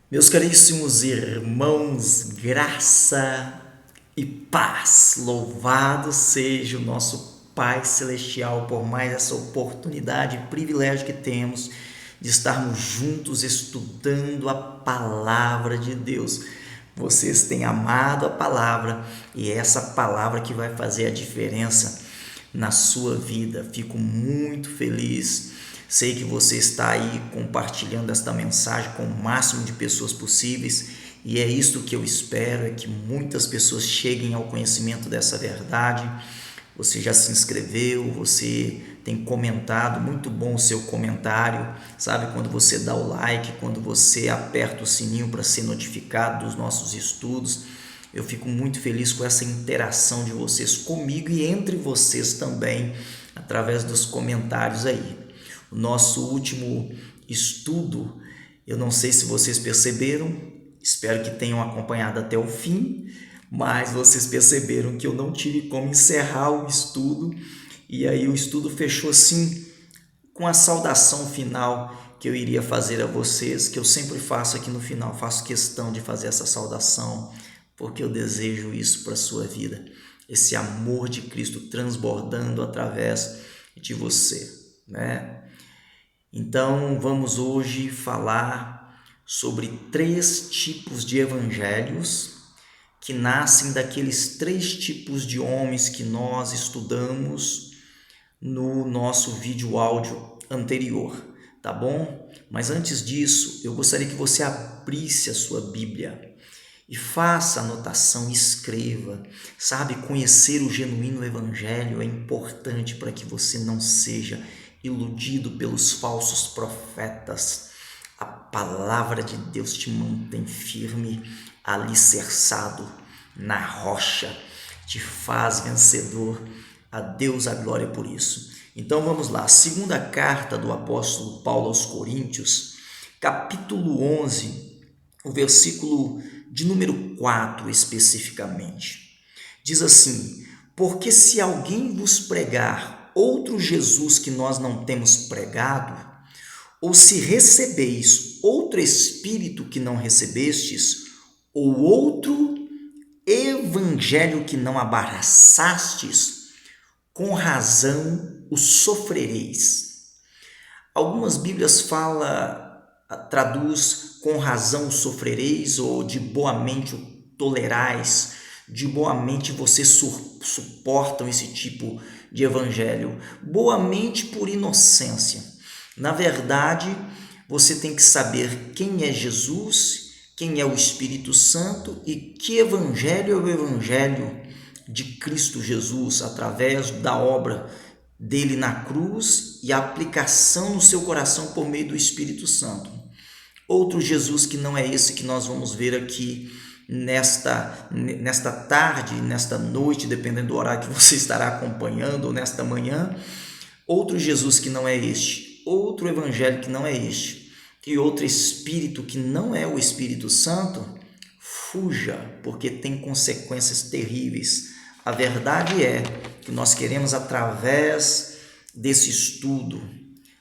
Meus caríssimos irmãos, graça e paz, louvado seja o nosso Pai Celestial por mais essa oportunidade e privilégio que temos de estarmos juntos estudando a palavra de Deus. Vocês têm amado a palavra e é essa palavra que vai fazer a diferença na sua vida. Fico muito feliz. Sei que você está aí compartilhando esta mensagem com o máximo de pessoas possíveis e é isto que eu espero, é que muitas pessoas cheguem ao conhecimento dessa verdade. Você já se inscreveu, você tem comentado, muito bom o seu comentário, sabe? Quando você dá o like, quando você aperta o sininho para ser notificado dos nossos estudos, eu fico muito feliz com essa interação de vocês comigo e entre vocês também, através dos comentários aí. O nosso último estudo, eu não sei se vocês perceberam, espero que tenham acompanhado até o fim, mas vocês perceberam que eu não tive como encerrar o estudo, e aí o estudo fechou assim com a saudação final que eu iria fazer a vocês, que eu sempre faço aqui no final, faço questão de fazer essa saudação, porque eu desejo isso para a sua vida, esse amor de Cristo transbordando através de você, né? Então vamos hoje falar sobre 3 tipos de evangelhos que nascem daqueles 3 tipos de homens que nós estudamos no nosso vídeo áudio anterior, tá bom? Mas antes disso, eu gostaria que você abrisse a sua Bíblia e faça anotação, escreva. Sabe, conhecer o genuíno evangelho é importante para que você não seja iludido pelos falsos profetas. A palavra de Deus te mantém firme, alicerçado na rocha, te faz vencedor. A Deus a glória por isso. Então vamos lá, segunda carta do apóstolo Paulo aos Coríntios, capítulo 11, o versículo de número 4 especificamente. Diz assim: porque se alguém vos pregar outro Jesus que nós não temos pregado, ou se recebeis outro Espírito que não recebestes, ou outro Evangelho que não abraçastes, com razão o sofrereis. Algumas Bíblias traduz com razão o sofrereis, ou de boamente o tolerais, de boamente vocês suportam esse tipo de evangelho, boamente por inocência. Na verdade, você tem que saber quem é Jesus, quem é o Espírito Santo e que evangelho é o evangelho de Cristo Jesus, através da obra dele na cruz e a aplicação no seu coração por meio do Espírito Santo. Outro Jesus que não é esse que nós vamos ver aqui nesta tarde, nesta noite, dependendo do horário que você estará acompanhando, ou nesta manhã. Outro Jesus que não é este, outro evangelho que não é este, e outro Espírito que não é o Espírito Santo, fuja, porque tem consequências terríveis. A verdade é que nós queremos, através desse estudo,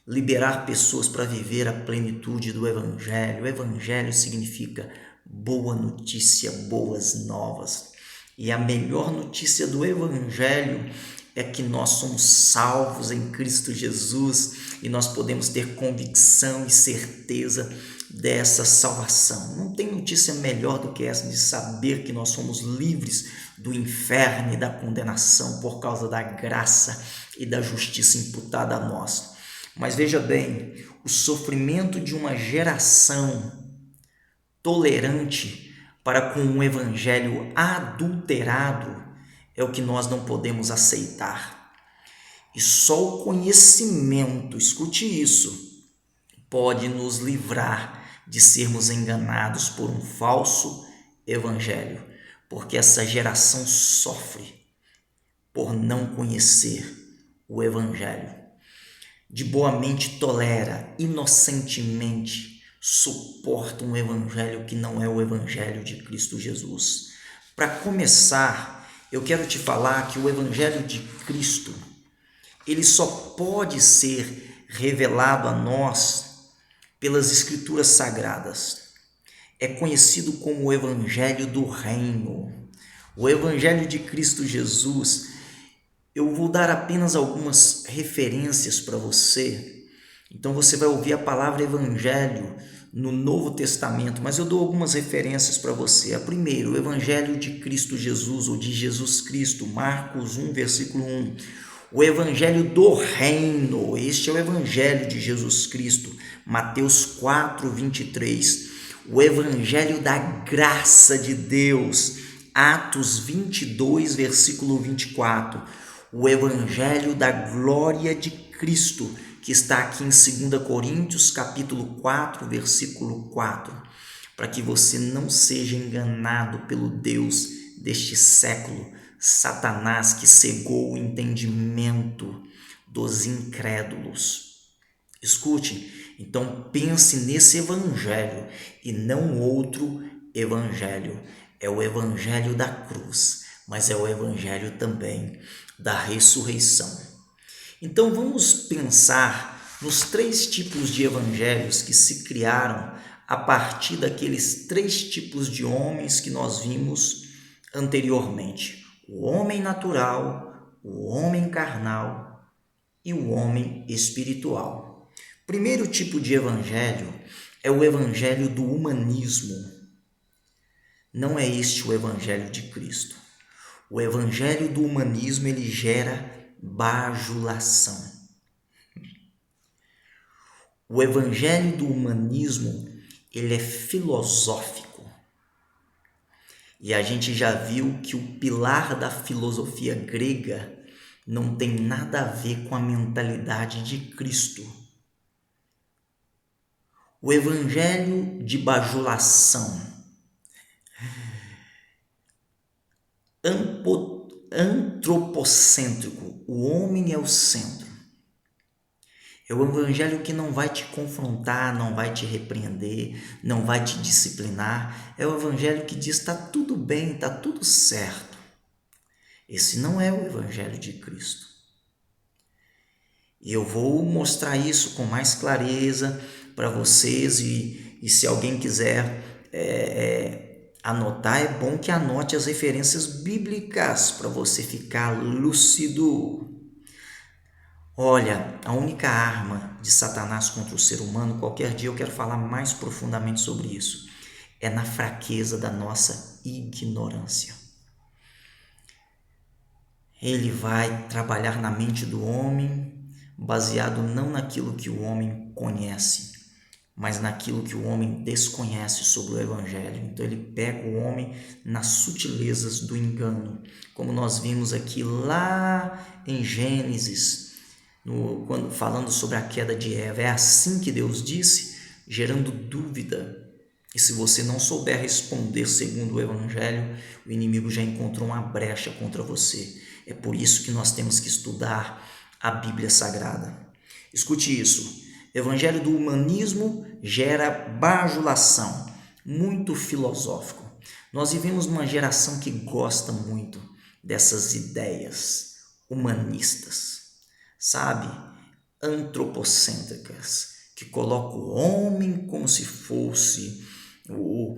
liberar pessoas para viver a plenitude do Evangelho. O Evangelho significa boa notícia, boas novas. E a melhor notícia do Evangelho é que nós somos salvos em Cristo Jesus e nós podemos ter convicção e certeza dessa salvação. Não tem notícia melhor do que essa de saber que nós somos livres do inferno e da condenação por causa da graça e da justiça imputada a nós. Mas veja bem, o sofrimento de uma geração tolerante para com um evangelho adulterado é o que nós não podemos aceitar. E só o conhecimento, escute isso, pode nos livrar de sermos enganados por um falso evangelho, porque essa geração sofre por não conhecer o evangelho. De boamente tolera, inocentemente suporta um evangelho que não é o evangelho de Cristo Jesus. Para começar, eu quero te falar que o evangelho de Cristo, ele só pode ser revelado a nós pelas escrituras sagradas. é conhecido como o Evangelho do Reino. O Evangelho de Cristo Jesus. Eu vou dar apenas algumas referências para você. Então você vai ouvir a palavra Evangelho no Novo Testamento, mas eu dou algumas referências para você. A primeira, o Evangelho de Cristo Jesus, ou de Jesus Cristo, Marcos 1, versículo 1. O Evangelho do Reino, este é o Evangelho de Jesus Cristo, Mateus 4, 23. O Evangelho da Graça de Deus, Atos 22, versículo 24. O Evangelho da Glória de Cristo, que está aqui em 2 Coríntios, capítulo 4, versículo 4, para que você não seja enganado pelo Deus deste século, Satanás, que cegou o entendimento dos incrédulos. Escute, então pense nesse evangelho e não outro evangelho. É o evangelho da cruz, mas é o evangelho também da ressurreição. Então vamos pensar nos 3 tipos de evangelhos que se criaram a partir daqueles 3 tipos de homens que nós vimos anteriormente: o homem natural, o homem carnal e o homem espiritual. Primeiro tipo de evangelho é o evangelho do humanismo. Não é este o evangelho de Cristo. O evangelho do humanismo, ele gera bajulação. O evangelho do humanismo, ele é filosófico. E a gente já viu que o pilar da filosofia grega não tem nada a ver com a mentalidade de Cristo. O evangelho de bajulação, antropocêntrico, o homem é o centro. É o evangelho que não vai te confrontar, não vai te repreender, não vai te disciplinar. É o evangelho que diz: está tudo bem, está tudo certo. Esse não é o evangelho de Cristo. E eu vou mostrar isso com mais clareza para vocês, e se alguém quiser anotar, é bom que anote as referências bíblicas para você ficar lúcido. Olha, a única arma de Satanás contra o ser humano, qualquer dia eu quero falar mais profundamente sobre isso, é na fraqueza da nossa ignorância. Ele vai trabalhar na mente do homem, baseado não naquilo que o homem conhece, mas naquilo que o homem desconhece sobre o Evangelho. Então ele pega o homem nas sutilezas do engano, como nós vimos aqui lá em Gênesis, quando falando sobre a queda de Eva. É assim que Deus disse, gerando dúvida. E se você não souber responder segundo o Evangelho, o inimigo já encontrou uma brecha contra você. É por isso que nós temos que estudar a Bíblia Sagrada. Escute isso. Evangelho do humanismo gera bajulação, muito filosófico. Nós vivemos numa geração que gosta muito dessas ideias humanistas, sabe? Antropocêntricas, que colocam o homem como se fosse o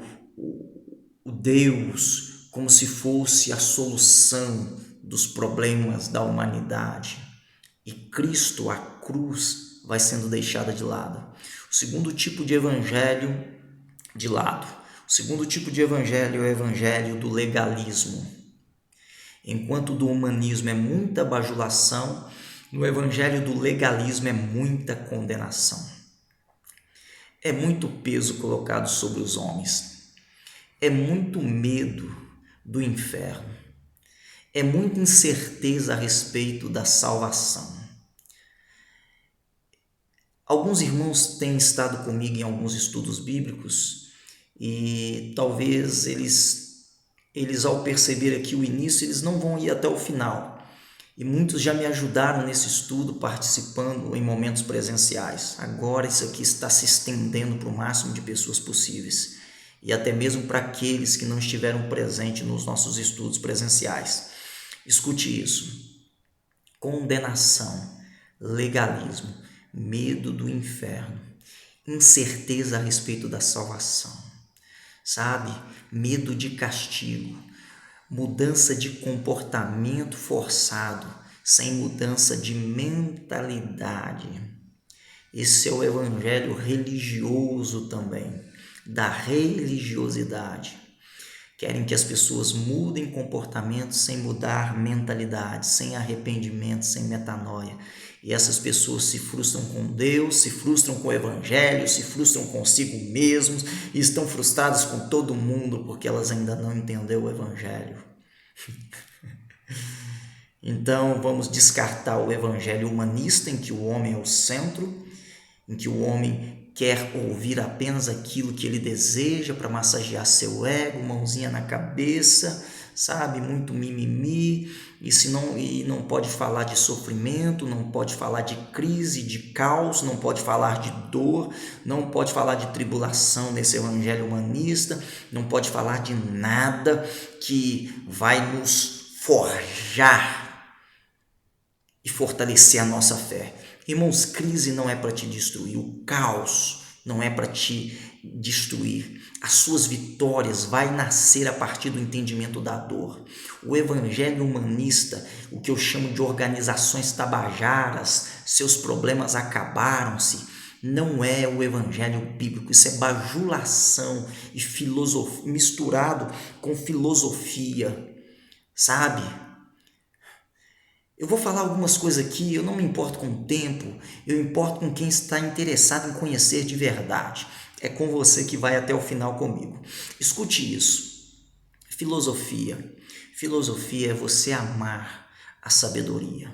Deus, como se fosse a solução dos problemas da humanidade. E Cristo, a cruz, vai sendo deixada de lado. O segundo tipo de evangelho de lado. O segundo tipo de evangelho é o evangelho do legalismo. Enquanto do humanismo é muita bajulação, no evangelho do legalismo é muita condenação. É muito peso colocado sobre os homens. É muito medo do inferno. É muita incerteza a respeito da salvação. Alguns irmãos têm estado comigo em alguns estudos bíblicos e talvez eles ao perceber aqui o início, eles não vão ir até o final. E muitos já me ajudaram nesse estudo, participando em momentos presenciais. Agora isso aqui está se estendendo para o máximo de pessoas possíveis. E até mesmo para aqueles que não estiveram presentes nos nossos estudos presenciais. Escute isso. Condenação, legalismo, medo do inferno, incerteza a respeito da salvação. sabe? Medo de castigo, mudança de comportamento forçado, sem mudança de mentalidade. Esse é o evangelho religioso também, da religiosidade. Querem que as pessoas mudem comportamentos sem mudar mentalidade, sem arrependimento, sem metanoia. E essas pessoas se frustram com Deus, se frustram com o evangelho, se frustram consigo mesmos e estão frustradas com todo mundo porque elas ainda não entenderam o evangelho. Então vamos descartar o evangelho humanista, em que o homem é o centro, em que o homem quer ouvir apenas aquilo que ele deseja para massagear seu ego, mãozinha na cabeça, sabe, muito mimimi, e não pode falar de sofrimento, não pode falar de crise, de caos, não pode falar de dor, não pode falar de tribulação nesse evangelho humanista, não pode falar de nada que vai nos forjar e fortalecer a nossa fé. Irmãos, crise não é para te destruir, o caos não é para te destruir. As suas vitórias vai nascer a partir do entendimento da dor. O evangelho humanista, o que eu chamo de organizações tabajaras, seus problemas acabaram-se, não é o evangelho bíblico. Isso é bajulação e filosofia, misturado com filosofia, sabe? Eu vou falar algumas coisas aqui, eu não me importo com o tempo, eu importo com quem está interessado em conhecer de verdade. É com você que vai até o final comigo. Escute isso. Filosofia. Filosofia é você amar a sabedoria.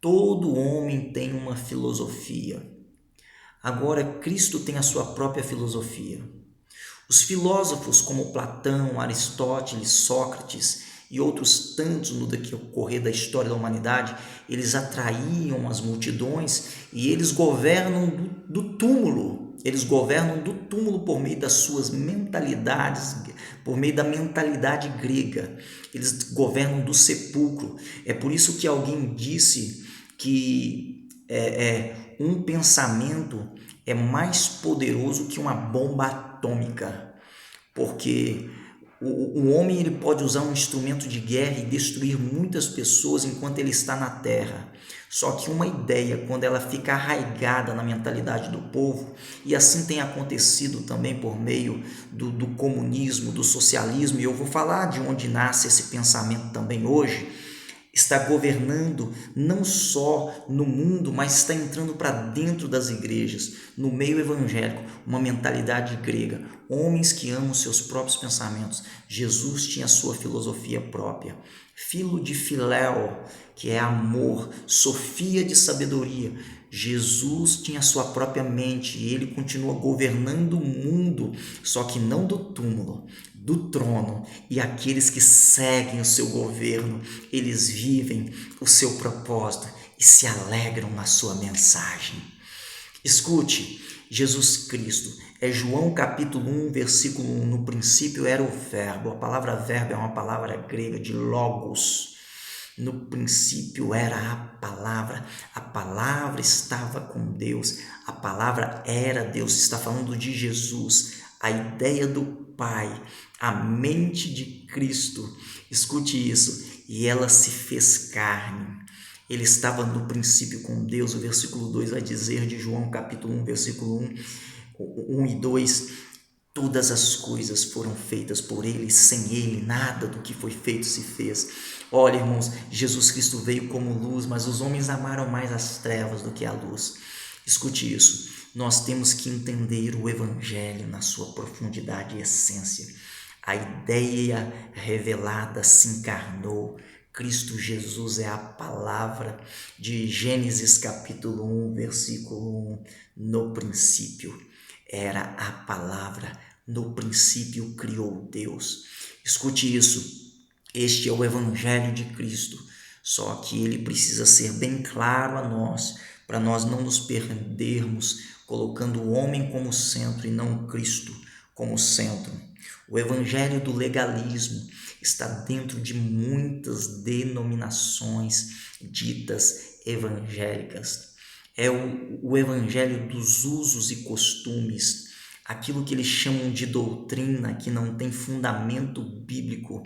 Todo homem tem uma filosofia. Agora, Cristo tem a sua própria filosofia. Os filósofos como Platão, Aristóteles, Sócrates e outros tantos no decorrer da história da humanidade, eles atraíam as multidões e eles governam do túmulo. Eles governam do túmulo por meio das suas mentalidades, por meio da mentalidade grega. Eles governam do sepulcro. É por isso que alguém disse que um pensamento é mais poderoso que uma bomba atômica, porque o homem ele pode usar um instrumento de guerra e destruir muitas pessoas enquanto ele está na terra. Só que uma ideia, quando ela fica arraigada na mentalidade do povo, e assim tem acontecido também por meio do comunismo, do socialismo, e eu vou falar de onde nasce esse pensamento também hoje, está governando não só no mundo, mas está entrando para dentro das igrejas, no meio evangélico, uma mentalidade grega, homens que amam seus próprios pensamentos. Jesus tinha sua filosofia própria, filo de filéu, que é amor, sofia de sabedoria. Jesus tinha sua própria mente e ele continua governando o mundo, só que não do túmulo, do trono, e aqueles que seguem o seu governo, eles vivem o seu propósito e se alegram na sua mensagem. Escute, Jesus Cristo, é João capítulo 1, versículo 1, no princípio era o verbo. A palavra verbo é uma palavra grega de logos. No princípio era a palavra estava com Deus, a palavra era Deus. Está falando de Jesus, a ideia do Pai, a mente de Cristo. Escute isso, e ela se fez carne. Ele estava no princípio com Deus. O versículo 2 vai dizer de João capítulo 1, versículo 1 e 2, todas as coisas foram feitas por ele, sem ele nada do que foi feito se fez. Olha, irmãos, Jesus Cristo veio como luz, mas os homens amaram mais as trevas do que a luz. Escute isso, nós temos que entender o evangelho na sua profundidade e essência. A ideia revelada se encarnou. Cristo Jesus é a palavra de Gênesis capítulo 1, versículo 1. No princípio era a palavra, no princípio criou Deus. Escute isso, este é o evangelho de Cristo, só que ele precisa ser bem claro a nós, para nós não nos perdermos colocando o homem como centro e não Cristo como centro. O evangelho do legalismo está dentro de muitas denominações ditas evangélicas. É o evangelho dos usos e costumes, aquilo que eles chamam de doutrina, que não tem fundamento bíblico,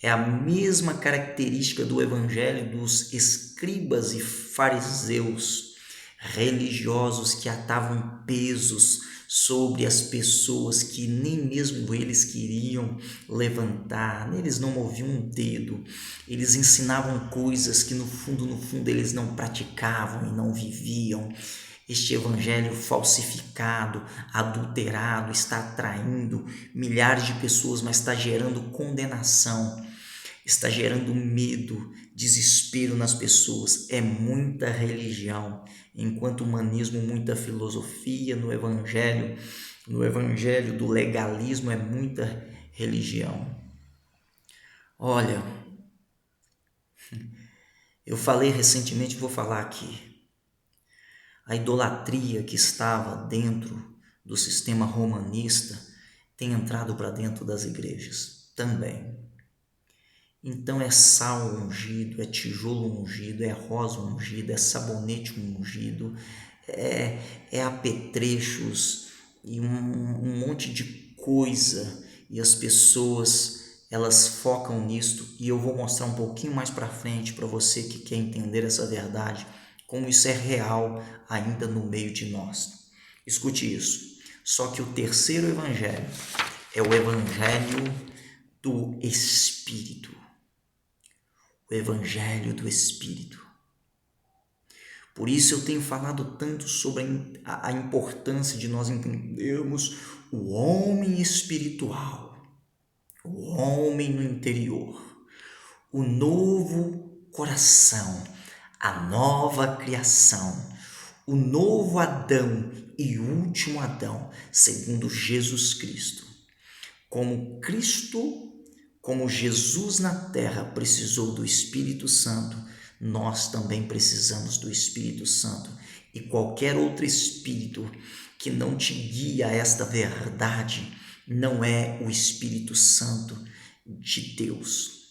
é a mesma característica do evangelho dos escribas e fariseus, religiosos que atavam pesos sobre as pessoas que nem mesmo eles queriam levantar, eles não moviam um dedo, eles ensinavam coisas que no fundo eles não praticavam e não viviam. Este evangelho falsificado, adulterado, está atraindo milhares de pessoas, mas está gerando condenação, está gerando medo, desespero nas pessoas. É muita religião, enquanto o humanismo, muita filosofia. No evangelho do legalismo é muita religião. Olha, eu falei recentemente, vou falar aqui. A idolatria que estava dentro do sistema romanista tem entrado para dentro das igrejas também. Então é sal ungido, é tijolo ungido, é rosa ungida, é sabonete ungido, é apetrechos e um monte de coisa, e as pessoas elas focam nisto, e eu vou mostrar um pouquinho mais para frente para você que quer entender essa verdade, como isso é real ainda no meio de nós. Escute isso. Só que o terceiro evangelho é o evangelho do Espírito. O evangelho do Espírito. Por isso eu tenho falado tanto sobre a importância de nós entendermos o homem espiritual, o homem no interior, o novo coração, a nova criação, o novo Adão e último Adão, segundo Jesus Cristo. Como Jesus na terra precisou do Espírito Santo, nós também precisamos do Espírito Santo. E qualquer outro espírito que não te guia a esta verdade não é o Espírito Santo de Deus.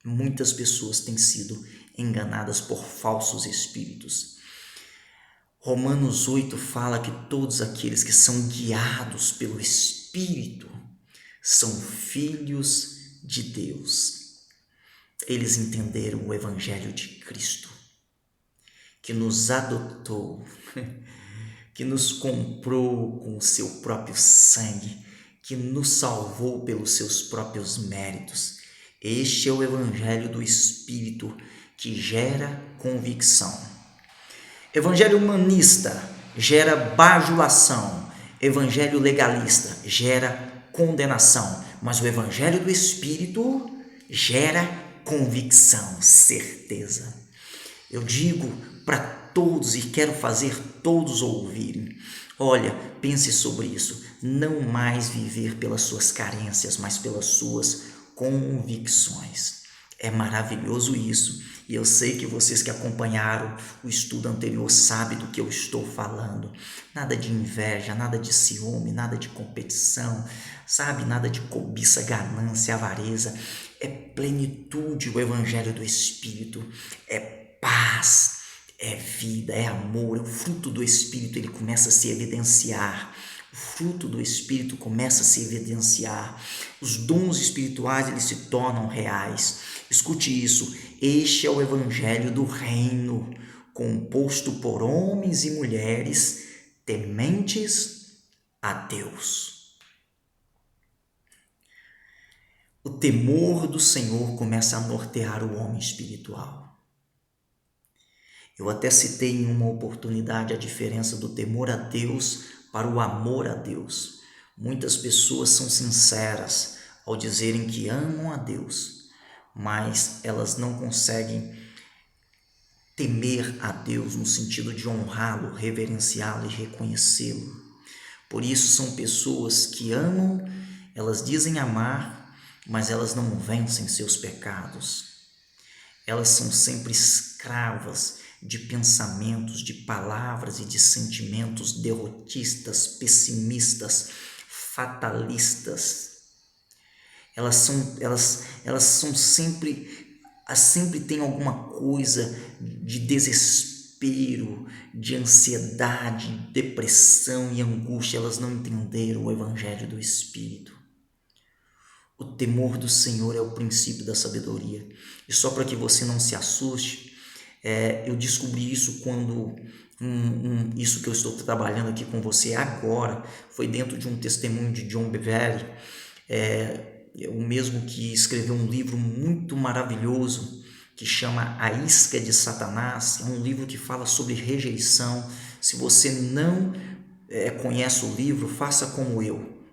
Muitas pessoas têm sido enganadas por falsos espíritos. Romanos 8 fala que todos aqueles que são guiados pelo Espírito são filhos de Deus. Eles entenderam o Evangelho de Cristo, que nos adotou, que nos comprou com o seu próprio sangue, que nos salvou pelos seus próprios méritos. Este é o Evangelho do Espírito que gera convicção. Evangelho humanista gera bajulação. Evangelho legalista gera condenação. Mas o Evangelho do Espírito gera convicção, certeza. Eu digo para todos e quero fazer todos ouvirem. Olha, pense sobre isso. Não mais viver pelas suas carências, mas pelas suas convicções. É maravilhoso isso, e eu sei que vocês que acompanharam o estudo anterior sabem do que eu estou falando. Nada de inveja, nada de ciúme, nada de competição, sabe? Nada de cobiça, ganância, avareza. É plenitude o Evangelho do Espírito, é paz, é vida, é amor, é o fruto do Espírito, ele começa a se evidenciar. O fruto do Espírito começa a se evidenciar. Os dons espirituais eles se tornam reais. Escute isso. Este é o Evangelho do Reino, composto por homens e mulheres tementes a Deus. O temor do Senhor começa a nortear o homem espiritual. Eu até citei em uma oportunidade a diferença do temor a Deus para o amor a Deus. Muitas pessoas são sinceras ao dizerem que amam a Deus, mas elas não conseguem temer a Deus no sentido de honrá-lo, reverenciá-lo e reconhecê-lo. Por isso são pessoas que amam, elas dizem amar, mas elas não vencem seus pecados. Elas são sempre escravas de pensamentos, de palavras e de sentimentos derrotistas, pessimistas, fatalistas. Elas sempre têm alguma coisa de desespero desespero, de ansiedade, depressão e angústia, elas não entenderam o Evangelho do Espírito. O temor do Senhor é o princípio da sabedoria. E só para que você não se assuste, eu descobri isso quando isso que eu estou trabalhando aqui com você agora foi dentro de um testemunho de John Bevere, o mesmo que escreveu um livro muito maravilhoso que chama A Isca de Satanás. É um livro que fala sobre rejeição. Se você não conhece o livro, faça como eu.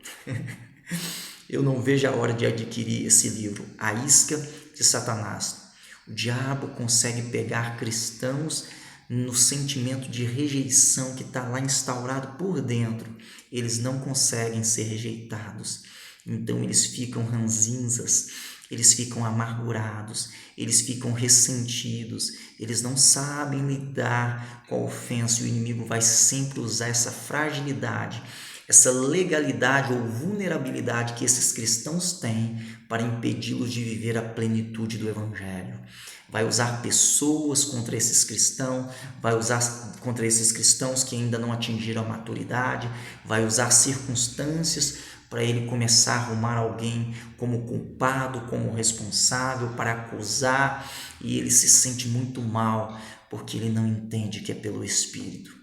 Eu não vejo a hora de adquirir esse livro, A Isca de Satanás. O diabo consegue pegar cristãos no sentimento de rejeição que está lá instaurado por dentro. Eles não conseguem ser rejeitados. Então eles ficam ranzinzas, eles ficam amargurados, eles ficam ressentidos, eles não sabem lidar com a ofensa. E o inimigo vai sempre usar essa fragilidade, essa legalidade ou vulnerabilidade que esses cristãos têm para impedi-los de viver a plenitude do Evangelho. Vai usar pessoas contra esses cristãos, vai usar contra esses cristãos que ainda não atingiram a maturidade, vai usar circunstâncias para ele começar a arrumar alguém como culpado, como responsável, para acusar, e ele se sente muito mal, porque ele não entende que é pelo Espírito.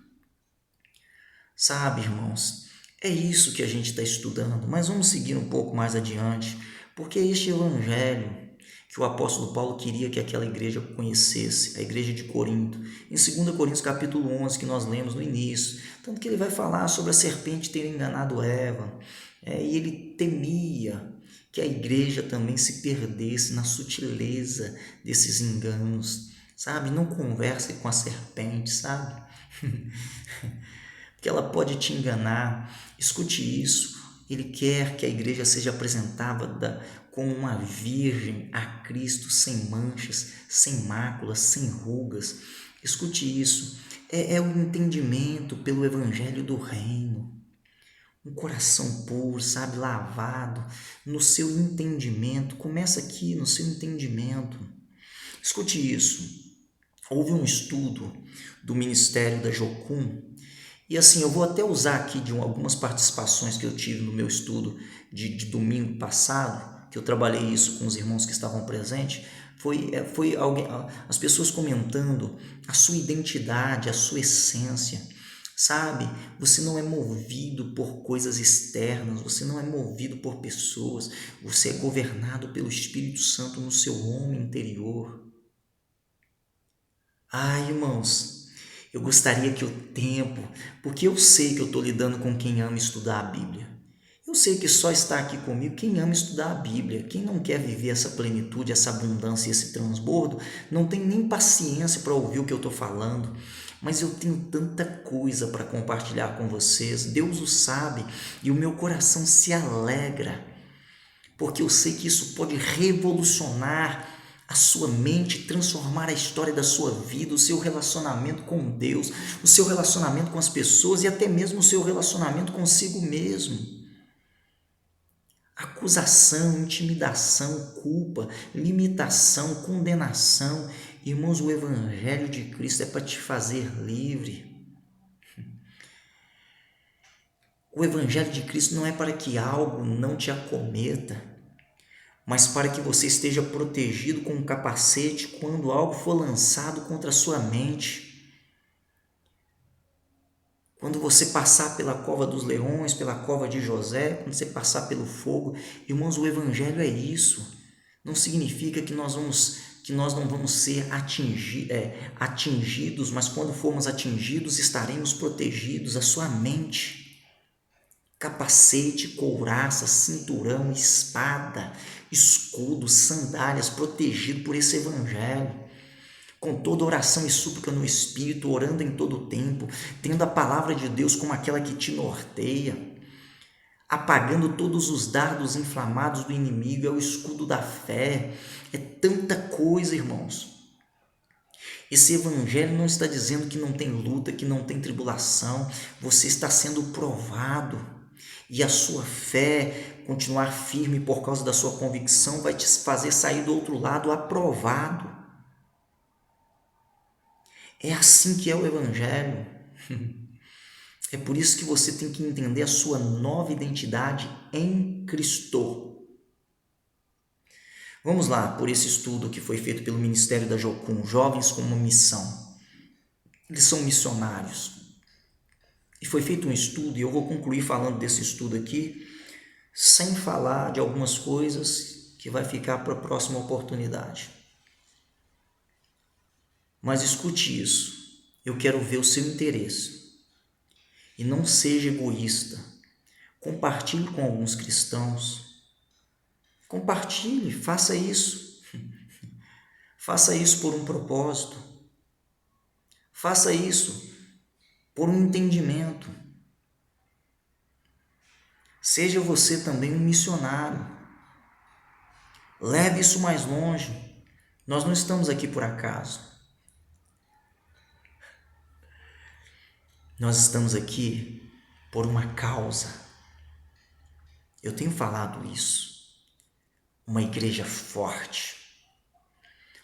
Sabe, irmãos, é isso que a gente está estudando, mas vamos seguir um pouco mais adiante, porque é este Evangelho que o apóstolo Paulo queria que aquela igreja conhecesse, a igreja de Corinto. Em 2 Coríntios capítulo 11, que nós lemos no início, tanto que ele vai falar sobre a serpente ter enganado Eva, e ele temia que a igreja também se perdesse na sutileza desses enganos, sabe? Não converse com a serpente, sabe? Porque ela pode te enganar. Escute isso. Ele quer que a igreja seja apresentada como uma virgem a Cristo, sem manchas, sem máculas, sem rugas. Escute isso. É o entendimento pelo evangelho do reino. Um coração puro, sabe, lavado, no seu entendimento. Começa aqui no seu entendimento. Escute isso. Houve um estudo do Ministério da Jocum, e assim, eu vou até usar aqui de algumas participações que eu tive no meu estudo de domingo passado, que eu trabalhei isso com os irmãos que estavam presentes. Foi alguém, as pessoas comentando a sua identidade, a sua essência. Sabe, você não é movido por coisas externas, você não é movido por pessoas, você é governado pelo Espírito Santo no seu homem interior. Ai, irmãos, eu gostaria que o tempo, porque eu sei que eu estou lidando com quem ama estudar a Bíblia. Eu sei que só está aqui comigo quem ama estudar a Bíblia. Quem não quer viver essa plenitude, essa abundância, esse transbordo, não tem nem paciência para ouvir o que eu estou falando. Mas eu tenho tanta coisa para compartilhar com vocês, Deus o sabe, e o meu coração se alegra, porque eu sei que isso pode revolucionar a sua mente, transformar a história da sua vida, o seu relacionamento com Deus, o seu relacionamento com as pessoas e até mesmo o seu relacionamento consigo mesmo. Acusação, intimidação, culpa, limitação, condenação. Irmãos, o Evangelho de Cristo é para te fazer livre. O Evangelho de Cristo não é para que algo não te acometa, mas para que você esteja protegido com um capacete quando algo for lançado contra a sua mente. Quando você passar pela cova dos leões, pela cova de José, quando você passar pelo fogo, irmãos, o Evangelho é isso. Não significa que nós não vamos ser atingidos, mas quando formos atingidos, estaremos protegidos. A sua mente, capacete, couraça, cinturão, espada, escudo, sandálias, protegido por esse Evangelho. Com toda oração e súplica no Espírito, orando em todo o tempo, tendo a palavra de Deus como aquela que te norteia, apagando todos os dardos inflamados do inimigo, é o escudo da fé. É tanta coisa, irmãos. Esse Evangelho não está dizendo que não tem luta, que não tem tribulação. Você está sendo provado, e a sua fé, continuar firme por causa da sua convicção, vai te fazer sair do outro lado aprovado. É assim que é o Evangelho. É por isso que você tem que entender a sua nova identidade em Cristo. Vamos lá, por esse estudo que foi feito pelo Ministério da Jocum, Jovens com uma Missão. Eles são missionários. E foi feito um estudo, e eu vou concluir falando desse estudo aqui, sem falar de algumas coisas que vai ficar para a próxima oportunidade. Mas escute isso. Eu quero ver o seu interesse. E não seja egoísta. Compartilhe com alguns cristãos. Compartilhe, faça isso. Faça isso por um propósito. Faça isso por um entendimento. Seja você também um missionário. Leve isso mais longe. Nós não estamos aqui por acaso. Nós estamos aqui por uma causa. Eu tenho falado isso. Uma igreja forte.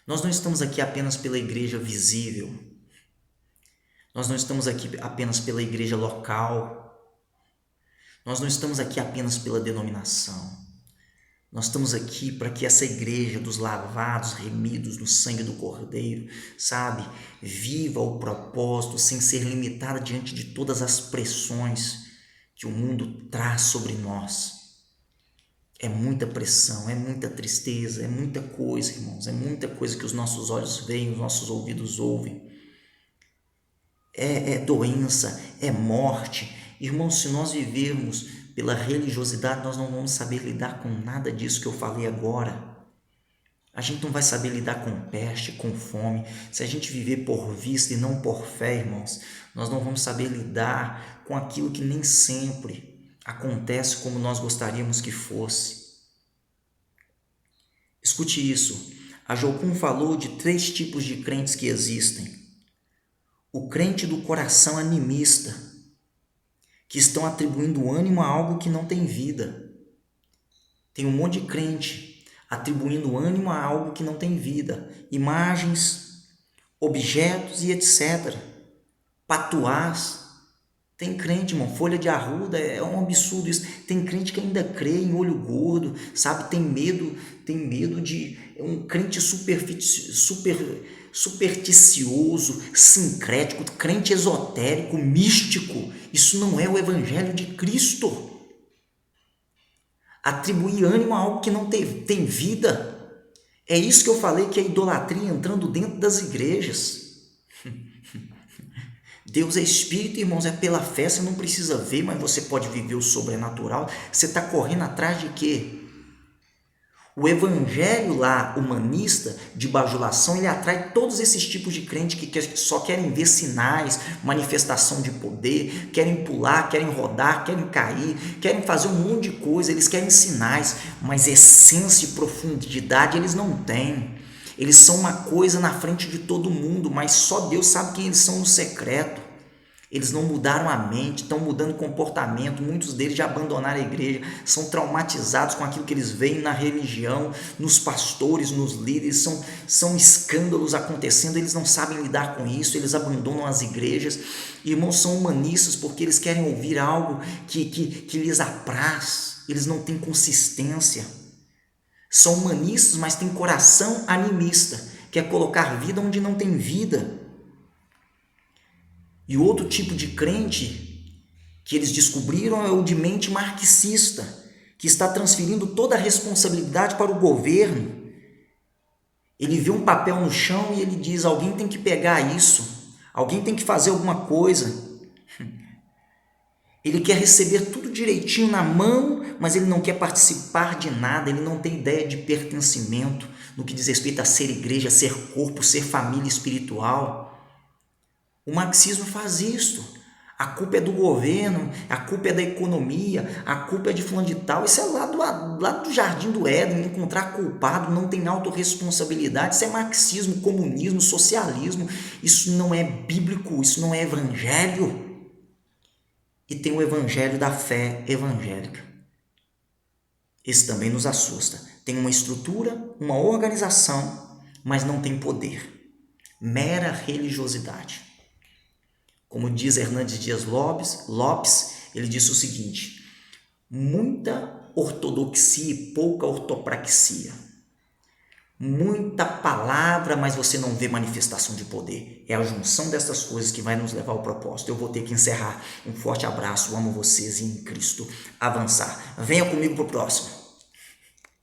Nós não estamos aqui apenas pela igreja visível. Nós não estamos aqui apenas pela igreja local. Nós não estamos aqui apenas pela denominação. Nós estamos aqui para que essa igreja dos lavados, remidos no sangue do Cordeiro, sabe, viva o propósito sem ser limitada diante de todas as pressões que o mundo traz sobre nós. É muita pressão, é muita tristeza, é muita coisa, irmãos, é muita coisa que os nossos olhos veem, os nossos ouvidos ouvem. É doença, é morte. Irmãos, se nós vivermos pela religiosidade, nós não vamos saber lidar com nada disso que eu falei agora. A gente não vai saber lidar com peste, com fome. Se a gente viver por vista e não por fé, irmãos, nós não vamos saber lidar com aquilo que nem sempre acontece como nós gostaríamos que fosse. Escute isso. A Jocum falou de 3 tipos de crentes que existem. O crente do coração animista, que estão atribuindo ânimo a algo que não tem vida. Tem um monte de crente atribuindo ânimo a algo que não tem vida. Imagens, objetos e etc. Patuás. Tem crente, irmão, folha de arruda, é um absurdo isso. Tem crente que ainda crê em olho gordo, sabe? Tem medo de... É um crente supersticioso, sincrético, crente esotérico, místico. Isso não é o evangelho de Cristo. Atribuir ânimo a algo que não tem vida. É isso que eu falei, que é idolatria entrando dentro das igrejas. Deus é espírito, irmãos, é pela fé, você não precisa ver, mas você pode viver o sobrenatural. Você está correndo atrás de quê? O evangelho lá, humanista, de bajulação, ele atrai todos esses tipos de crente que só querem ver sinais, manifestação de poder, querem pular, querem rodar, querem cair, querem fazer um monte de coisa, eles querem sinais, mas essência e profundidade eles não têm. Eles são uma coisa na frente de todo mundo, mas só Deus sabe quem eles são no secreto. Eles não mudaram a mente, estão mudando o comportamento. Muitos deles já abandonaram a igreja, são traumatizados com aquilo que eles veem na religião, nos pastores, nos líderes. São escândalos acontecendo, eles não sabem lidar com isso, eles abandonam as igrejas. Irmãos, são humanistas porque eles querem ouvir algo que lhes apraz, eles não têm consistência. São humanistas, mas têm coração animista, quer colocar vida onde não tem vida. E outro tipo de crente que eles descobriram é o de mente marxista, que está transferindo toda a responsabilidade para o governo. Ele vê um papel no chão e ele diz: alguém tem que pegar isso, alguém tem que fazer alguma coisa. Ele quer receber tudo direitinho na mão, mas ele não quer participar de nada, ele não tem ideia de pertencimento no que diz respeito a ser igreja, ser corpo, ser família espiritual. O marxismo faz isso. A culpa é do governo, a culpa é da economia, a culpa é de fulano de tal. Isso é lá do Jardim do Éden, encontrar culpado, não tem autorresponsabilidade. Isso é marxismo, comunismo, socialismo. Isso não é bíblico, isso não é evangelho. E tem o evangelho da fé evangélica. Esse também nos assusta. Tem uma estrutura, uma organização, mas não tem poder. mera religiosidade. Como diz Hernandes Dias Lopes, ele disse o seguinte: muita ortodoxia e pouca ortopraxia. Muita palavra, mas você não vê manifestação de poder. É a junção dessas coisas que vai nos levar ao propósito. Eu vou ter que encerrar. Um forte abraço, amo vocês e em Cristo avançar. Venha comigo para o próximo.